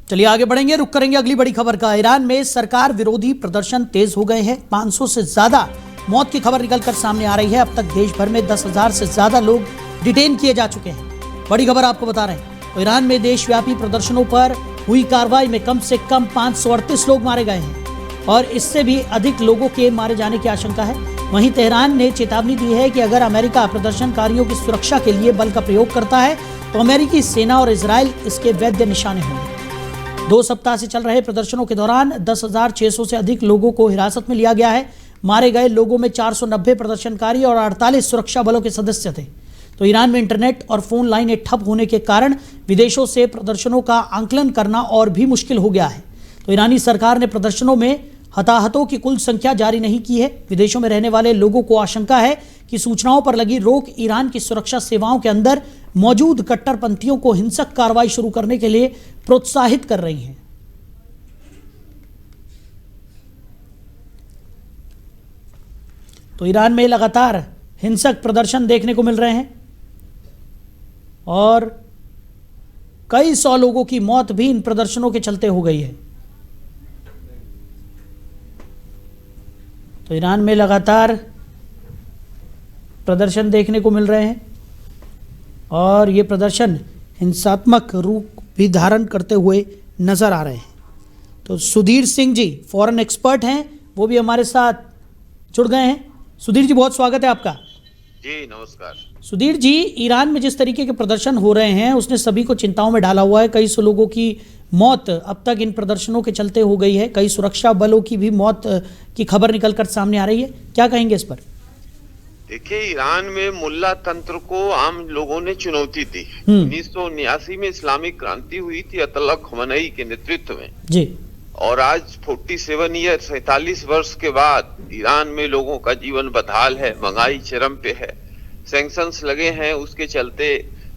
चलिए आगे बढ़ेंगे, रुक करेंगे अगली बड़ी खबर का। ईरान में सरकार विरोधी प्रदर्शन तेज हो गए हैं। 500 से ज्यादा मौत की खबर निकलकर सामने आ रही है। अब तक देश भर में 10,000 से ज्यादा लोग डिटेन किए जा चुके हैं। बड़ी खबर आपको बता रहे हैं। तो ईरान में देशव्यापी प्रदर्शनों पर हुई कार्रवाई में कम से कम 538 लोग मारे गए हैं और इससे भी अधिक लोगों के मारे जाने की आशंका है। वहीं तेहरान ने चेतावनी दी है कि अगर अमेरिका प्रदर्शनकारियों की सुरक्षा के लिए बल का प्रयोग करता है तो अमेरिकी सेना और इजराइल इसके वैध निशाने होंगे। 2 सप्ताह से चल रहे प्रदर्शनों के दौरान 10,600 से अधिक लोगों को हिरासत में लिया गया है। मारे गए लोगों में 490 प्रदर्शनकारी और 48 सुरक्षा बलों के सदस्य थे। तो ईरान में इंटरनेट और फोन लाइनें ठप होने के कारण विदेशों से प्रदर्शनों का आंकलन करना और भी मुश्किल हो गया है। तो ईरानी सरकार ने प्रदर्शनों में हताहतों की कुल संख्या जारी नहीं की है। विदेशों में रहने वाले लोगों को आशंका है कि सूचनाओं पर लगी रोक ईरान की सुरक्षा सेवाओं के अंदर मौजूद कट्टरपंथियों को हिंसक कार्रवाई शुरू करने के लिए प्रोत्साहित कर रही है। तो ईरान में लगातार हिंसक प्रदर्शन देखने को मिल रहे हैं और कई 100 लोगों की मौत भी इन प्रदर्शनों के चलते हो गई है। तो ईरान में लगातार प्रदर्शन देखने को मिल रहे हैं और ये प्रदर्शन हिंसात्मक रूप भी धारण करते हुए नजर आ रहे हैं। तो सुधीर सिंह जी फॉरेन एक्सपर्ट हैं, वो भी हमारे साथ जुड़ गए हैं। सुधीर जी बहुत स्वागत है आपका। जी नमस्कार। सुधीर जी, ईरान में जिस तरीके के प्रदर्शन हो रहे हैं उसने सभी को चिंताओं में डाला हुआ है। कई 100 लोगों की मौत अब तक इन प्रदर्शनों के चलते हो गई है। कई सुरक्षा बलों की भी मौत की खबर निकलकर सामने आ रही है। क्या कहेंगे इस पर? देखिए, ईरान में मुल्ला तंत्र को आम लोगों ने चुनौती दी। 1979 में इस्लामिक क्रांति हुई थी अयतुल्लाह ख़मेनी के नेतृत्व में जी, और आज 47 वर्ष के बाद ईरान में लोगों का जीवन बदहाल है। महंगाई चरम पे है, सैंक्शंस लगे हैं, उसके चलते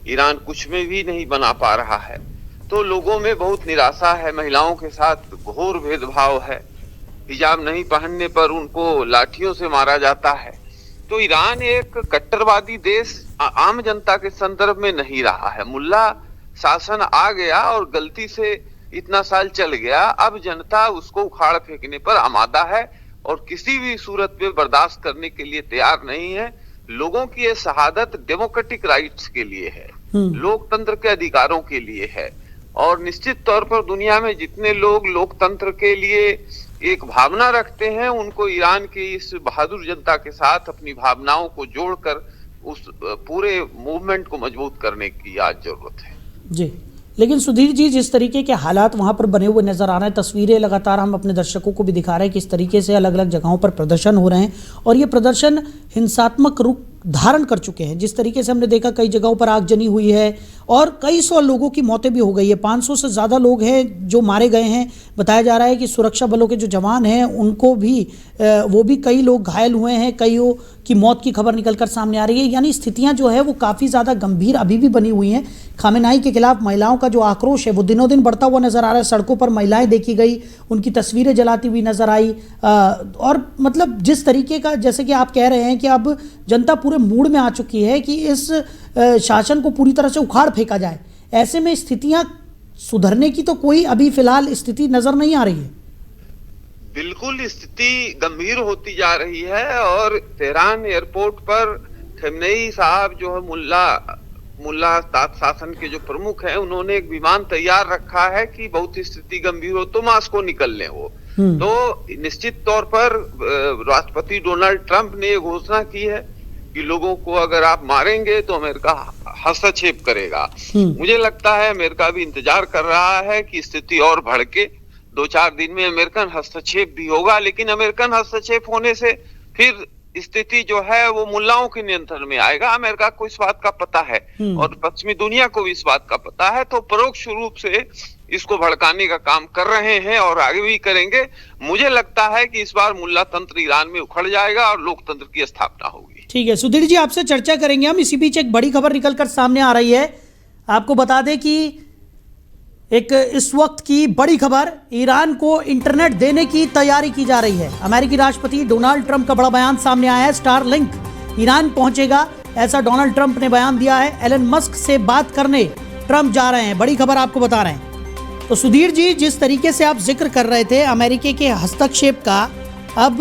ईरान कुछ में भी नहीं बना पा रहा है। तो लोगों में बहुत निराशा है। महिलाओं के साथ घोर भेदभाव है। हिजाब नहीं पहनने पर उनको लाठियों से मारा जाता है। तो ईरान एक कट्टरवादी देश आम जनता के संदर्भ में नहीं रहा है। मुल्ला शासन आ गया और गलती से इतना साल चल गया। अब जनता उसको उखाड़ फेंकने पर आमादा है और किसी भी सूरत में बर्दाश्त करने के लिए तैयार नहीं है। लोगों की ये शहादत डेमोक्रेटिक राइट्स के लिए है, लोकतंत्र के अधिकारों के लिए है और निश्चित तौर पर दुनिया में जितने लोग लोकतंत्र के लिए एक भावना रखते हैं उनको ईरान की इस बहादुर जनता के साथ अपनी भावनाओं को जोड़कर उस पूरे मूवमेंट को मजबूत करने की आज जरूरत है। जी, लेकिन सुधीर जी, जिस तरीके के हालात वहां पर बने हुए नजर आ रहे हैं, तस्वीरें लगातार हम अपने दर्शकों को भी दिखा रहे हैं किस तरीके से अलग अलग जगहों पर प्रदर्शन हो रहे हैं और ये प्रदर्शन हिंसात्मक रूप धारण कर चुके हैं। जिस तरीके से हमने देखा कई जगहों पर आगजनी हुई है और कई 100 लोगों की मौतें भी हो गई है। 500 से ज़्यादा लोग हैं जो मारे गए हैं। बताया जा रहा है कि सुरक्षा बलों के जो जवान हैं उनको भी वो भी कई लोग घायल हुए हैं। कईयों की मौत की खबर निकलकर सामने आ रही है। यानी स्थितियां जो है वो काफ़ी ज़्यादा गंभीर अभी भी बनी हुई हैं। खामेनाई के खिलाफ महिलाओं का जो आक्रोश है वो दिनों दिन बढ़ता हुआ नजर आ रहा है। सड़कों पर महिलाएं देखी गई, उनकी तस्वीरें जलाती हुई नजर आई और मतलब जिस तरीके का, जैसे कि आप कह रहे हैं कि अब जनता पूरे मूड में आ चुकी है कि इस शासन को पूरी तरह से उखाड़ फेंका जाए। ऐसे में स्थितियां सुधरने की तो कोई अभी फिलहाल स्थिति नजर नहीं आ रही है। बिल्कुल स्थिति गंभीर होती जा रही है और तेहरान एयरपोर्ट पर खमेनी साहब जो है मुल्ला शासन के जो प्रमुख हैं उन्होंने एक विमान तैयार रखा है कि बहुत स्थिति गंभीर हो तो मास्को निकलने हो। तो निश्चित तौर पर राष्ट्रपति डोनाल्ड ट्रंप ने घोषणा की है कि लोगों को अगर आप मारेंगे तो अमेरिका हस्तक्षेप करेगा। मुझे लगता है अमेरिका भी इंतजार कर रहा है कि स्थिति और भड़के। 2-4 दिन में अमेरिकन हस्तक्षेप भी होगा, लेकिन अमेरिकन हस्तक्षेप होने से फिर स्थिति जो है वो मुल्लाओं के नियंत्रण में आएगा। अमेरिका को इस बात का पता है और पश्चिमी दुनिया को भी इस बात का पता है। तो परोक्ष रूप से इसको भड़काने का काम कर रहे हैं और आगे भी करेंगे। मुझे लगता है कि इस बार मुल्ला तंत्र ईरान में उखड़ जाएगा और लोकतंत्र की स्थापना होगी। ठीक है सुधीर जी, आपसे चर्चा करेंगे हम। इसी बीच एक बड़ी खबर निकलकर सामने आ रही है। आपको बता दें कि एक इस वक्त की बड़ी खबर, ईरान को इंटरनेट देने की तैयारी की जा रही है। अमेरिकी राष्ट्रपति डोनाल्ड ट्रंप का बड़ा बयान सामने आया है। स्टारलिंक ईरान पहुंचेगा, ऐसा डोनाल्ड ट्रंप ने बयान दिया है। एलन मस्क से बात करने ट्रंप जा रहे हैं। बड़ी खबर आपको बता रहे हैं। तो सुधीर जी, जिस तरीके से आप जिक्र कर रहे थे अमेरिका के हस्तक्षेप का, अब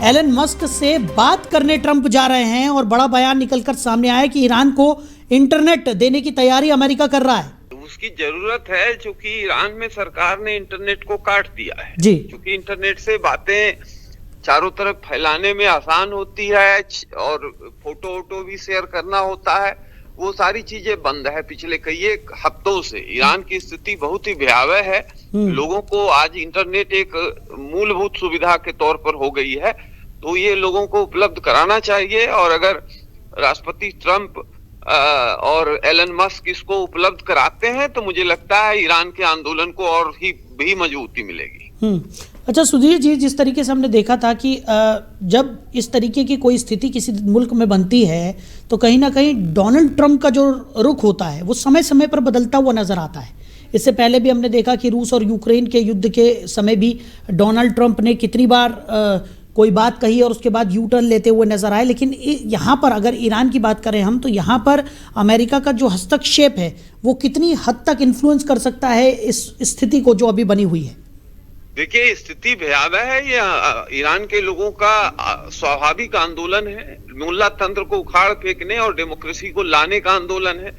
एलन मस्क से बात करने ट्रंप जा रहे हैं और बड़ा बयान निकलकर सामने आया कि ईरान को इंटरनेट देने की तैयारी अमेरिका कर रहा है। उसकी जरूरत है, क्योंकि ईरान में सरकार ने इंटरनेट को काट दिया है जी। क्योंकि इंटरनेट से बातें चारों तरफ फैलाने में आसान होती है और फोटो वोटो भी शेयर करना होता है, वो सारी चीजें बंद है पिछले कई हफ्तों से। ईरान की स्थिति बहुत ही भयावह है। लोगों को आज इंटरनेट एक मूलभूत सुविधा के तौर पर हो गई है, तो ये लोगों को उपलब्ध कराना चाहिए। और अगर राष्ट्रपति ट्रंप और एलन मस्क इसको उपलब्ध कराते हैं तो मुझे लगता है ईरान के आंदोलन को और भी मजबूती मिलेगी। अच्छा सुधीर जी, जिस तरीके से हमने देखा था कि जब इस तरीके की कोई स्थिति किसी मुल्क में बनती है तो कहीं ना कहीं डोनाल्ड ट्रंप का जो रुख होता है वो समय समय पर बदलता हुआ नजर आता है। इससे पहले भी हमने देखा कि रूस और यूक्रेन के युद्ध के समय भी डोनाल्ड ट्रंप ने कितनी बार कोई बात कही और उसके बाद यू टर्न लेते हुए नजर आए। लेकिन यहाँ पर अगर ईरान की बात करें हम, तो यहाँ पर अमेरिका का जो हस्तक्षेप है वो कितनी हद तक इन्फ्लुएंस कर सकता है इस स्थिति को जो अभी बनी हुई है? देखिए, स्थिति भयावह है। ये ईरान के लोगों का स्वाभाविक आंदोलन है। मुल्ला तंत्र को उखाड़ फेंकने और डेमोक्रेसी को लाने का आंदोलन है।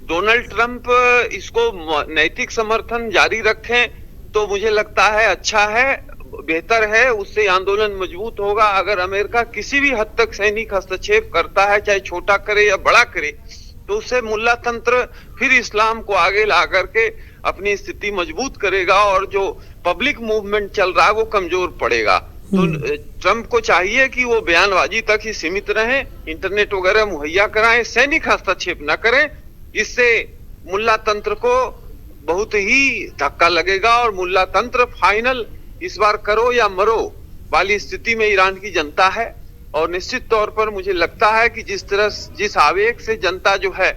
डोनाल्ड ट्रंप इसको नैतिक समर्थन जारी रखें तो मुझे लगता है अच्छा है, बेहतर है, उससे आंदोलन मजबूत होगा। अगर अमेरिका किसी भी हद तक सैनिक हस्तक्षेप करता है, चाहे छोटा करे या बड़ा करे, तो उससे मुल्ला तंत्र फिर इस्लाम को आगे ला करके अपनी स्थिति मजबूत करेगा और जो पब्लिक मूवमेंट चल रहा है वो कमजोर पड़ेगा। तो ट्रंप को चाहिए कि वो बयानबाजी तक ही सीमित रहें, इंटरनेट वगैरह मुहैया कराएं, सैनिक हस्तक्षेप न करें। इससे मुल्ला तंत्र को बहुत ही धक्का लगेगा और मुल्ला तंत्र फाइनल इस बार करो या मरो वाली स्थिति में ईरान की जनता है। और निश्चित तौर पर मुझे लगता है कि जिस आवेग से जनता जो है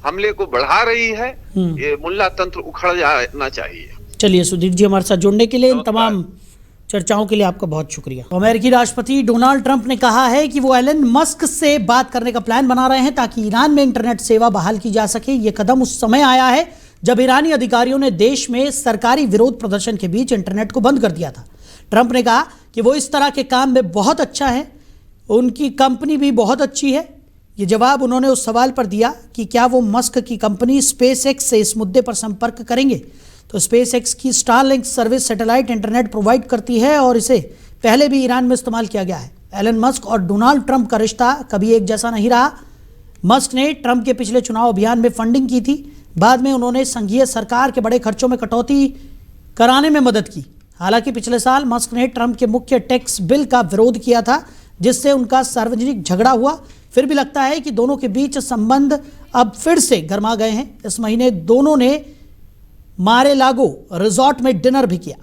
हमले को बढ़ा रही है, ये मुल्ला तंत्र उखड़ जाना चाहिए। चलिए सुधीर जी, हमारे साथ जुड़ने के लिए, इन तमाम चर्चाओं के लिए आपका बहुत शुक्रिया। अमेरिकी राष्ट्रपति डोनाल्ड ट्रंप ने कहा है कि वो एलन मस्क से बात करने का प्लान बना रहे हैं ताकि ईरान में इंटरनेट सेवा बहाल की जा सके। ये कदम उस समय आया है जब ईरानी अधिकारियों ने देश में सरकारी विरोध प्रदर्शन के बीच इंटरनेट को बंद कर दिया था। ट्रंप ने कहा कि वो इस तरह के काम में बहुत अच्छा है, उनकी कंपनी भी बहुत अच्छी है। ये जवाब उन्होंने उस सवाल पर दिया कि क्या वो मस्क की कंपनी स्पेसएक्स से इस मुद्दे पर संपर्क करेंगे। तो स्पेसएक्स की Starlink service satellite internet provide करती है और इसे पहले भी ईरान में इस्तेमाल किया गया है। एलन मस्क और डोनाल्ड ट्रंप का रिश्ता कभी एक जैसा नहीं रहा। मस्क ने ट्रंप के पिछले चुनाव अभियान में फंडिंग की थी, बाद में उन्होंने संघीय सरकार के बड़े खर्चों में कटौती कराने में मदद की। हालांकि पिछले साल मस्क ने ट्रंप के मुख्य टैक्स बिल का विरोध किया था, जिससे उनका सार्वजनिक झगड़ा हुआ। फिर भी लगता है कि दोनों के बीच संबंध अब फिर से गर्मा गए हैं। इस महीने दोनों ने मारे लागो रिजॉर्ट में डिनर भी किया।